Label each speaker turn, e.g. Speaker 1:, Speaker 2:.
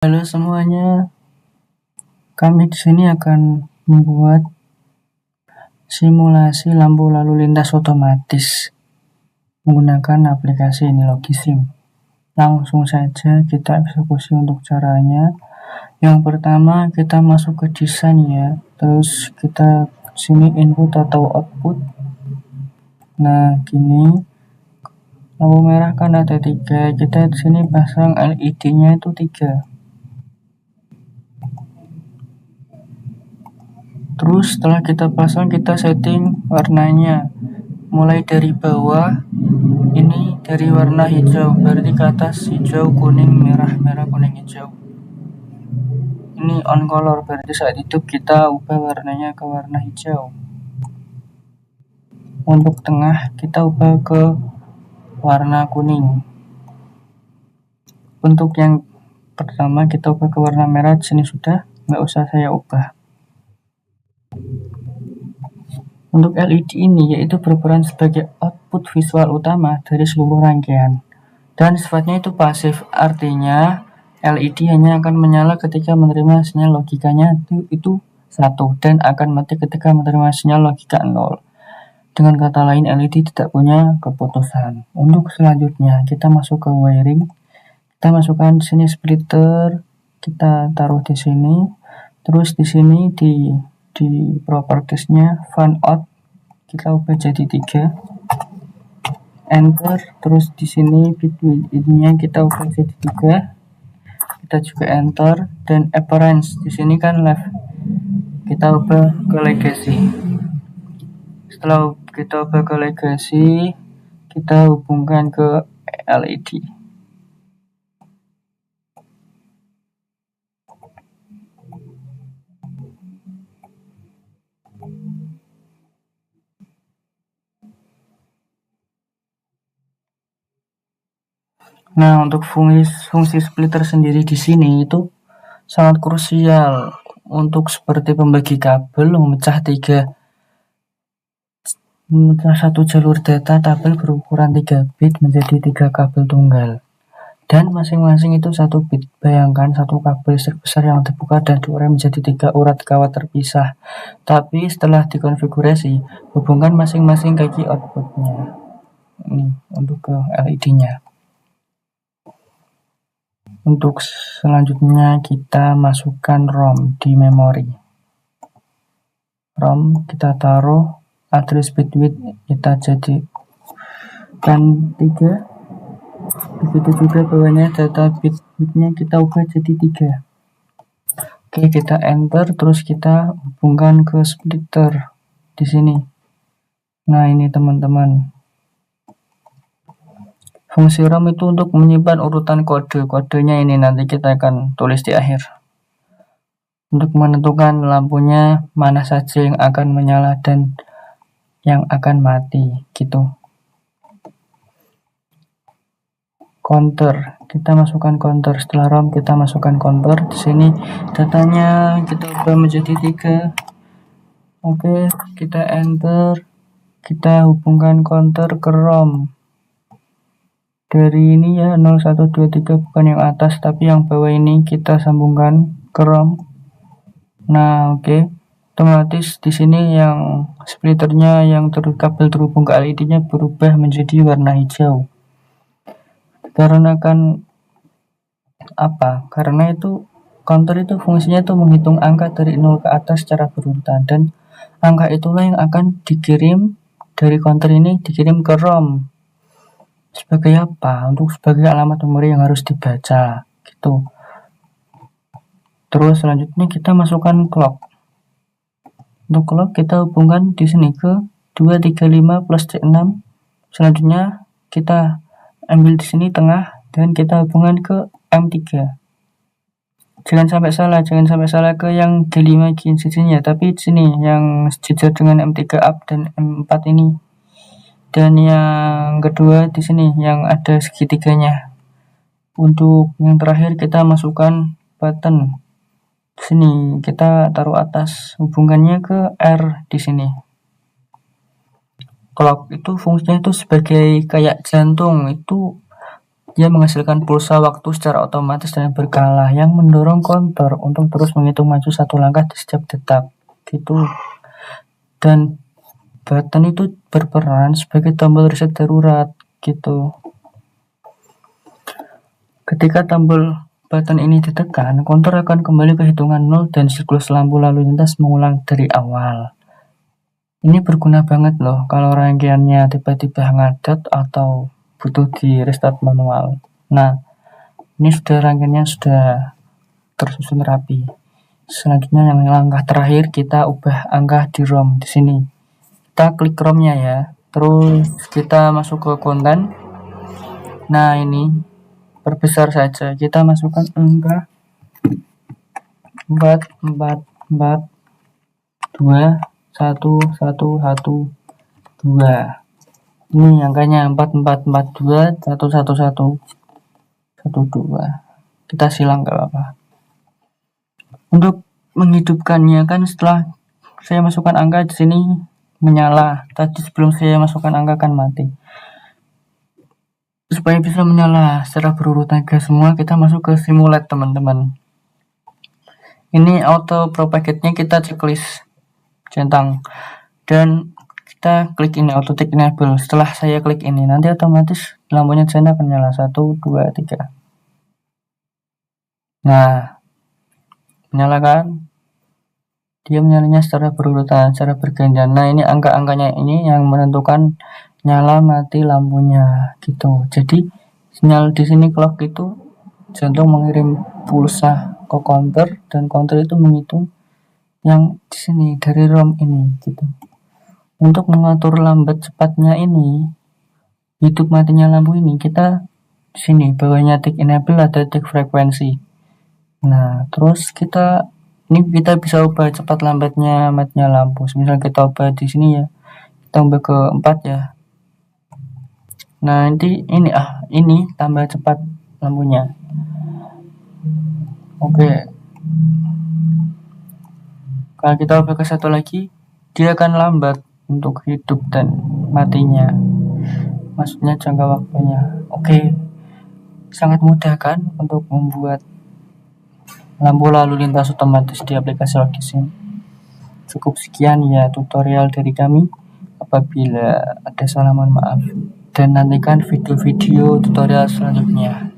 Speaker 1: Halo semuanya, kami di sini akan membuat simulasi lampu lalu lintas otomatis menggunakan aplikasi Inilogisim. Langsung saja kita eksekusi untuk caranya. Yang pertama kita masuk ke desain ya, terus kita sini input atau output. Nah gini, lampu merah kan ada 3, kita di sini pasang LED-nya itu 3. Terus setelah kita pasang, kita setting warnanya. Mulai dari bawah, ini dari warna hijau, berarti ke atas hijau, kuning, merah, merah, kuning, hijau. Ini on color, berarti saat itu kita ubah warnanya ke warna hijau. Untuk tengah, kita ubah ke warna kuning. Untuk yang pertama, kita ubah ke warna merah, di sini sudah, nggak usah saya ubah. Untuk LED ini yaitu berperan sebagai output visual utama dari seluruh rangkaian. Dan sifatnya itu pasif, artinya LED hanya akan menyala ketika menerima sinyal logikanya itu 1 dan akan mati ketika menerima sinyal logika 0. Dengan kata lain, LED tidak punya keputusan. Untuk selanjutnya, kita masuk ke wiring. Kita masukkan di sini splitter, kita taruh di sini. Terus di sini di propertiesnya fan out kita ubah jadi 3. Enter, terus di sini ininya kita ubah jadi 3. Kita juga enter, dan appearance di sini kan left, kita ubah ke legacy. Setelah kita ubah ke legacy, kita hubungkan ke LED. Nah, untuk fungsi splitter sendiri di sini itu sangat krusial untuk seperti pembagi kabel memecah satu jalur data tabel berukuran 3 bit menjadi 3 kabel tunggal. Dan masing-masing itu 1 bit. Bayangkan satu kabel listrik besar yang terbuka dan diurai menjadi 3 urat kawat terpisah. Tapi setelah dikonfigurasi, hubungkan masing-masing kaki outputnya. Ini untuk ke LED-nya. Untuk selanjutnya kita masukkan ROM di memori. ROM kita taruh, address bit width kita jadikan 3. Begitu juga bawahnya data bit widthnya kita ubah jadi 3. Oke, kita enter, terus kita hubungkan ke splitter di sini. Nah ini teman-teman, fungsi ROM itu untuk menyimpan urutan kodenya ini nanti kita akan tulis di akhir untuk menentukan lampunya mana saja yang akan menyala dan yang akan mati gitu. Counter, kita masukkan counter. Setelah ROM kita masukkan counter. Di sini datanya kita ubah menjadi 3. Oke, kita enter, kita hubungkan counter ke ROM. Dari ini ya 0, 1, 2, 3, bukan yang atas tapi yang bawah ini kita sambungkan ke ROM. Nah, oke. Otomatis di sini yang splitternya yang kabel terhubung ke LED-nya berubah menjadi warna hijau. Karena Karena itu counter itu fungsinya itu menghitung angka dari 0 ke atas secara berurutan, dan angka itulah yang akan dikirim dari counter ini dikirim ke ROM. Sebagai apa? Untuk sebagai alamat memori yang harus dibaca gitu. Terus selanjutnya kita masukkan clock. Untuk clock kita hubungkan di sini ke 235 plus C6. Selanjutnya kita ambil di sini tengah dan kita hubungkan ke M3. Jangan sampai salah ke yang D5 sisinya, tapi di sini yang sejajar dengan M3 up dan M4 ini. Dan yang kedua di sini yang ada segitiganya. Untuk yang terakhir kita masukkan button. Di sini kita taruh atas, hubungannya ke R di sini. Clock itu fungsinya itu sebagai kayak jantung, itu Dia menghasilkan pulsa waktu secara otomatis dan berkala yang mendorong konter untuk terus menghitung maju satu langkah di setiap detak. Gitu. Dan button itu berperan sebagai tombol reset darurat. Gitu. Ketika tombol button ini ditekan, konter akan kembali ke hitungan 0 dan siklus lampu lalu lintas mengulang dari awal. Ini berguna banget loh kalau rangkaiannya tiba-tiba ngadet atau butuh di restart manual. Nah, ini sudah rangkaiannya sudah tersusun rapi. Selanjutnya yang langkah terakhir kita ubah angka di ROM di sini. Kita klik ROM-nya ya. Terus kita masuk ke konten. Nah, ini perbesar saja. Kita masukkan angka 4442 1112. Ini angkanya 4442111112. Kita silang gak apa-apa. Untuk menghidupkannya kan setelah saya masukkan angka di sini menyala. Tadi sebelum saya masukkan angka kan mati. Supaya bisa menyala secara berurutan ke semua, kita masuk ke simulate teman-teman. Ini auto propagate-nya kita checklist centang dan kita klik ini auto tick enable. Setelah saya klik ini nanti otomatis lampunya di sana akan nyala 1 2 3. Nah, menyala kan? Dia menyalanya secara berurutan, secara bergantian. Nah, ini angka-angkanya ini yang menentukan nyala mati lampunya gitu. Jadi sinyal di sini clock itu jantung mengirim pulsa ke counter dan counter itu menghitung yang di sini dari ROM ini gitu. Untuk mengatur lambat cepatnya ini, hidup matinya lampu ini, kita di sini bawahnya tick enable ada tick frekuensi. Nah, terus kita bisa ubah cepat lambatnya matinya lampu. Misal kita ubah di sini ya, kita ubah ke 4 ya. Nah, nanti ini tambah cepat lampunya. Oke. Kalau kita ubah ke 1 lagi, dia akan lambat untuk hidup dan matinya. Maksudnya jangka waktunya. Oke. Sangat mudah kan untuk membuat lampu lalu lintas otomatis di aplikasi Logisim. Cukup sekian ya tutorial dari kami. Apabila ada salah mohon maaf. Dan nantikan video-video tutorial selanjutnya.